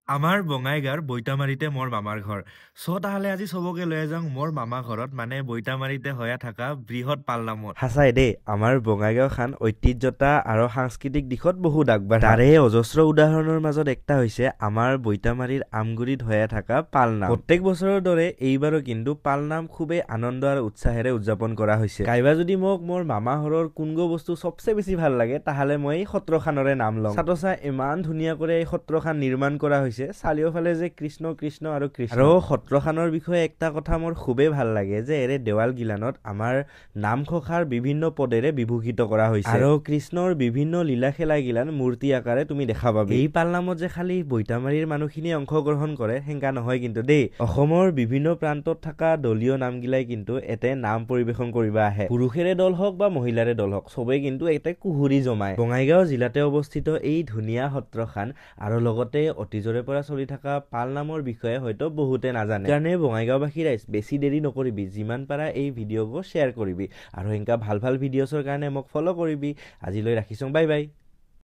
আমাৰ বঙাইগাঁৱৰ বৈতামাৰীতে মোৰ মামাৰ ঘৰ তাহলে আজি চবকে লৈ যাওঁ মোৰ মামা ঘৰত মানে বৈতামাৰীতে হয়া থকা বৃহৎ পালনামত হাসাই দেই আমাৰ বঙাইগাঁও খান ঐতিহ্যতা আৰু সাংস্কৃতিক দিশত বহু আগবাঢ়া তাৰে অজস্ৰ উদাহৰণৰ মাজত একটা হৈছে আমাৰ বৈতামাৰীৰ আমগুৰিত হয়া থকা পালনাম প্ৰত্যেক বছৰৰ দৰে এইবাৰো কিন্তু পালনাম খুবেই আনন্দ আৰু উৎসাহেৰে উদযাপন কৰা হৈছে কাইবা যদি মোক মোৰ মামা ঘৰৰ কোনগো বস্তু সবচে বেছি ভাল লাগে তাহলে মই এই সত্ৰখানৰে নাম লওঁ সাতসা ইমান ধুনীয়া কৰে এই সত্ৰখান নিৰ্মাণ কৰা হৈছে চাৰিওফালে যে কৃষ্ণ কৃষ্ণ আৰু কৃষ্ণ আৰু সত্ৰখানৰ বিষয়ে একটা কথা মোৰ খুবেই ভাল লাগে যে এৰে দেৱাল গিলানত আমাৰ নামখখাৰ বিভিন্ন পদেৰে বিভূষিত কৰা হৈছে আৰু কৃষ্ণৰ বিভিন্ন লীলা খেলা গিলান মূৰ্তি আকাৰে তুমি দেখা পাবি এই পালনামত যে খালি বৈতামাৰীৰ মানুহখিনি অংশগ্ৰহণ কৰে হেংকা নহয় কিন্তু দেই অসমৰ বিভিন্ন প্ৰান্তত থকা দলীয় নামগিলাই কিন্তু এতে নাম পৰিবেশন কৰিবা আহে পুৰুষেৰে দল হওক বা মহিলাৰে দল হওক সবেই কিন্তু এতে কুহুৰি জমায় বঙাইগাঁও জিলাতে অৱস্থিত এই ধুনীয়া সত্ৰখান আৰু লগতে অতীজৰে পৰা চলি থকা পালনামৰ বিষয়ে হয়তো বহুতে নাজানে কাৰণে বঙাইগাঁওবাসী ৰাইজ বেছি দেৰি নকৰিবি যিমান পাৰা এই ভিডিঅ'বোৰ শ্বেয়াৰ কৰিবি আৰু এনেকা ভাল ভাল ভিডিঅ'ছৰ কাৰণে মোক ফলো কৰিবি আজিলৈ ৰাখিছোঁ বাই বাই